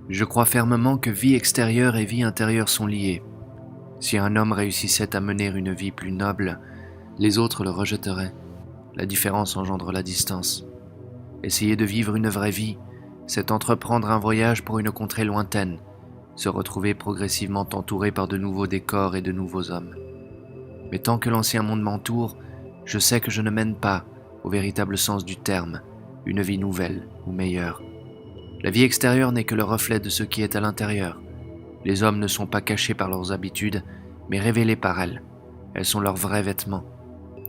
Je crois fermement que vie extérieure et vie intérieure sont liées. Si un homme réussissait à mener une vie plus noble, les autres le rejetteraient. La différence engendre la distance. Essayer de vivre une vraie vie, c'est entreprendre un voyage pour une contrée lointaine, se retrouver progressivement entouré par de nouveaux décors et de nouveaux hommes. Mais tant que l'ancien monde m'entoure, je sais que je ne mène pas, au véritable sens du terme, une vie nouvelle ou meilleure. La vie extérieure n'est que le reflet de ce qui est à l'intérieur. Les hommes ne sont pas cachés par leurs habitudes, mais révélés par elles. Elles sont leurs vrais vêtements.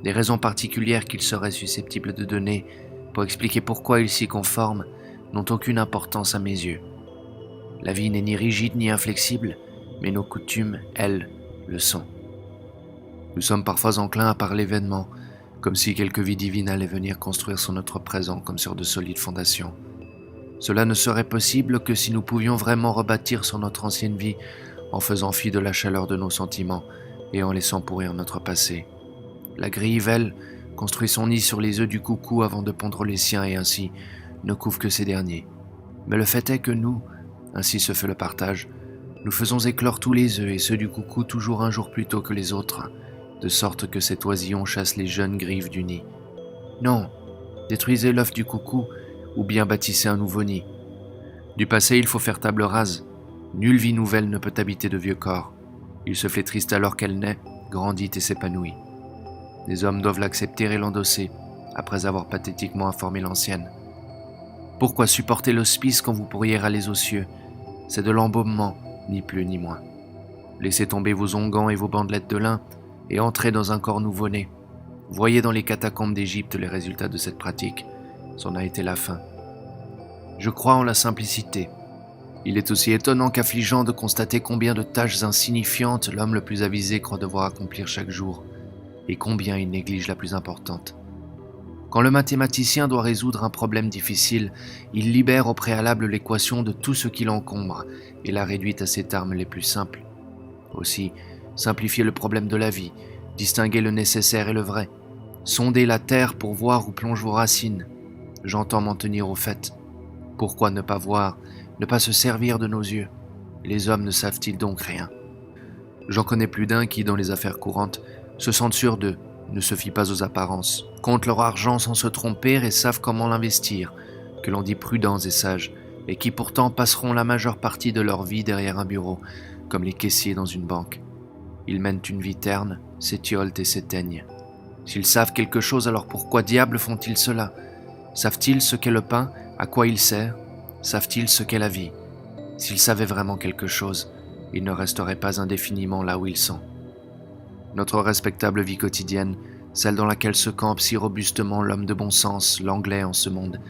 Des raisons particulières qu'ils seraient susceptibles de donner pour expliquer pourquoi ils s'y conforment n'ont aucune importance à mes yeux. La vie n'est ni rigide ni inflexible, mais nos coutumes, elles, le sont. Nous sommes parfois enclins à parler vainement, comme si quelque vie divine allait venir construire sur notre présent comme sur de solides fondations. Cela ne serait possible que si nous pouvions vraiment rebâtir sur notre ancienne vie en faisant fi de la chaleur de nos sentiments et en laissant pourrir notre passé. La grivelle construit son nid sur les œufs du coucou avant de pondre les siens et ainsi ne couvre que ces derniers. Mais le fait est que nous, ainsi se fait le partage, nous faisons éclore tous les œufs et ceux du coucou toujours un jour plus tôt que les autres, de sorte que cet oisillon chasse les jeunes grives du nid. Non, détruisez l'œuf du coucou ou bien bâtissez un nouveau nid. Du passé, il faut faire table rase. Nulle vie nouvelle ne peut habiter de vieux corps. Il se flétrissent alors qu'elle naît, grandit et s'épanouit. Les hommes doivent l'accepter et l'endosser, après avoir pathétiquement informé l'ancienne. Pourquoi supporter l'hospice quand vous pourriez râler aux cieux? C'est de l'embaumement, ni plus ni moins. Laissez tomber vos onguents et vos bandelettes de lin, et entrez dans un corps nouveau-né. Voyez dans les catacombes d'Égypte les résultats de cette pratique. C'en a été la fin. Je crois en la simplicité. Il est aussi étonnant qu'affligeant de constater combien de tâches insignifiantes l'homme le plus avisé croit devoir accomplir chaque jour, et combien il néglige la plus importante. Quand le mathématicien doit résoudre un problème difficile, il libère au préalable l'équation de tout ce qui l'encombre et la réduit à ses termes les plus simples. Aussi, simplifier le problème de la vie, distinguer le nécessaire et le vrai, sonder la terre pour voir où plongent vos racines. J'entends m'en tenir au fait. Pourquoi ne pas voir, ne pas se servir de nos yeux? Les hommes ne savent-ils donc rien? J'en connais plus d'un qui, dans les affaires courantes, se sentent sûrs d'eux, ne se fient pas aux apparences, comptent leur argent sans se tromper et savent comment l'investir, que l'on dit prudents et sages, et qui pourtant passeront la majeure partie de leur vie derrière un bureau, comme les caissiers dans une banque. Ils mènent une vie terne, s'étiolent et s'éteignent. S'ils savent quelque chose, alors pourquoi diable font-ils cela? Savent-ils ce qu'est le pain, à quoi il sert? Savent-ils ce qu'est la vie? S'ils savaient vraiment quelque chose, ils ne resteraient pas indéfiniment là où ils sont. Notre respectable vie quotidienne, celle dans laquelle se campe si robustement l'homme de bon sens, l'anglais en ce monde,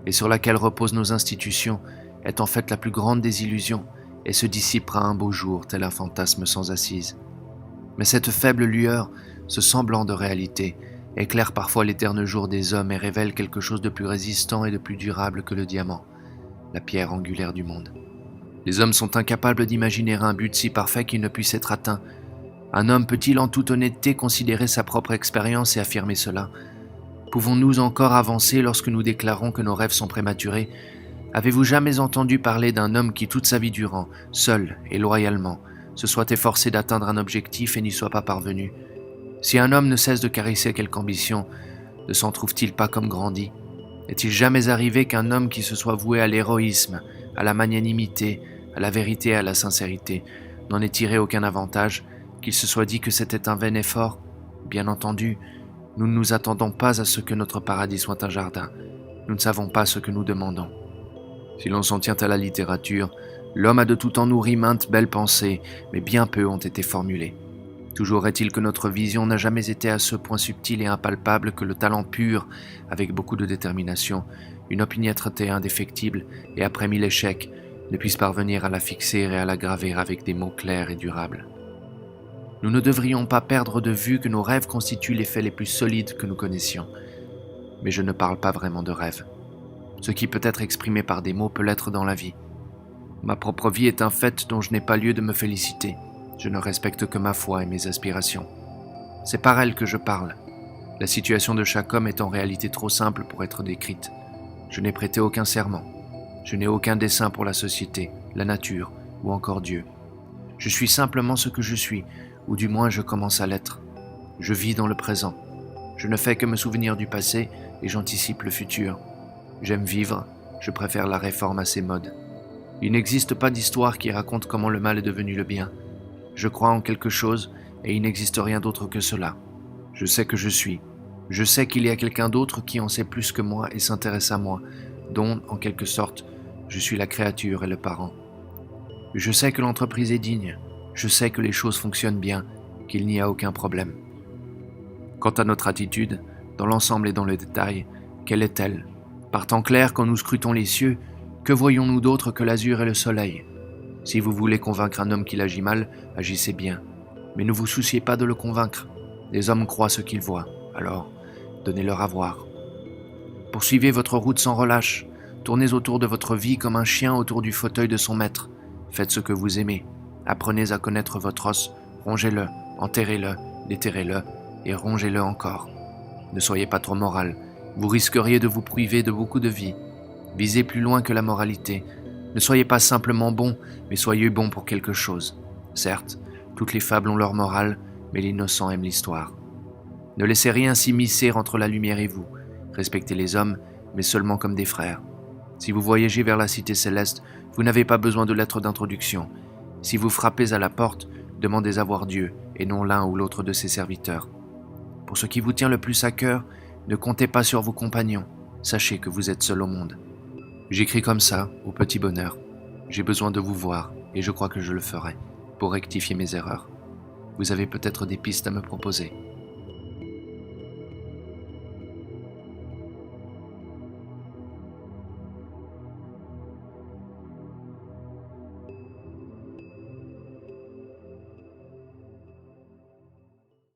et sur laquelle reposent nos institutions, est en fait la plus grande des illusions, et se dissipera un beau jour, tel un fantasme sans assise. Mais cette faible lueur, ce semblant de réalité, éclaire parfois l'éterne jour des hommes et révèle quelque chose de plus résistant et de plus durable que le diamant, la pierre angulaire du monde. Les hommes sont incapables d'imaginer un but si parfait qu'il ne puisse être atteint. Un homme peut-il en toute honnêteté considérer sa propre expérience et affirmer cela? Pouvons-nous encore avancer lorsque nous déclarons que nos rêves sont prématurés? Avez-vous jamais entendu parler d'un homme qui toute sa vie durant, seul et loyalement, se soit efforcé d'atteindre un objectif et n'y soit pas parvenu? Si un homme ne cesse de caresser quelque ambition, ne s'en trouve-t-il pas comme grandi? Est-il jamais arrivé qu'un homme qui se soit voué à l'héroïsme, à la magnanimité, à la vérité et à la sincérité, n'en ait tiré aucun avantage, qu'il se soit dit que c'était un vain effort? Bien entendu, nous ne nous attendons pas à ce que notre paradis soit un jardin. Nous ne savons pas ce que nous demandons. Si l'on s'en tient à la littérature, l'homme a de tout temps nourri maintes belles pensées, mais bien peu ont été formulées. Toujours est-il que notre vision n'a jamais été à ce point subtile et impalpable que le talent pur, avec beaucoup de détermination, une opiniâtreté indéfectible, et après 1000 échecs, ne puisse parvenir à la fixer et à la graver avec des mots clairs et durables. Nous ne devrions pas perdre de vue que nos rêves constituent les faits les plus solides que nous connaissions. Mais je ne parle pas vraiment de rêves. Ce qui peut être exprimé par des mots peut l'être dans la vie. Ma propre vie est un fait dont je n'ai pas lieu de me féliciter. Je ne respecte que ma foi et mes aspirations. C'est par elle que je parle. La situation de chaque homme est en réalité trop simple pour être décrite. Je n'ai prêté aucun serment. Je n'ai aucun dessein pour la société, la nature ou encore Dieu. Je suis simplement ce que je suis, ou du moins je commence à l'être. Je vis dans le présent. Je ne fais que me souvenir du passé et j'anticipe le futur. J'aime vivre, je préfère la réforme à ses modes. Il n'existe pas d'histoire qui raconte comment le mal est devenu le bien. Je crois en quelque chose et il n'existe rien d'autre que cela. Je sais que je suis. Je sais qu'il y a quelqu'un d'autre qui en sait plus que moi et s'intéresse à moi, dont, en quelque sorte, je suis la créature et le parent. Je sais que l'entreprise est digne. Je sais que les choses fonctionnent bien, qu'il n'y a aucun problème. Quant à notre attitude, dans l'ensemble et dans le détail, quelle est-elle? Par temps clair, quand nous scrutons les cieux, que voyons-nous d'autre que l'azur et le soleil? Si vous voulez convaincre un homme qu'il agit mal, agissez bien. Mais ne vous souciez pas de le convaincre. Les hommes croient ce qu'ils voient, alors donnez-leur à voir. Poursuivez votre route sans relâche. Tournez autour de votre vie comme un chien autour du fauteuil de son maître. Faites ce que vous aimez. Apprenez à connaître votre os. Rongez-le, enterrez-le, déterrez-le et rongez-le encore. Ne soyez pas trop moral. Vous risqueriez de vous priver de beaucoup de vie. Visez plus loin que la moralité. Ne soyez pas simplement bon, mais soyez bon pour quelque chose. Certes, toutes les fables ont leur morale, mais l'innocent aime l'histoire. Ne laissez rien s'immiscer entre la lumière et vous. Respectez les hommes, mais seulement comme des frères. Si vous voyagez vers la cité céleste, vous n'avez pas besoin de lettre d'introduction. Si vous frappez à la porte, demandez à voir Dieu, et non l'un ou l'autre de ses serviteurs. Pour ce qui vous tient le plus à cœur, ne comptez pas sur vos compagnons. Sachez que vous êtes seul au monde. J'écris comme ça, au petit bonheur. J'ai besoin de vous voir, et je crois que je le ferai, pour rectifier mes erreurs. Vous avez peut-être des pistes à me proposer.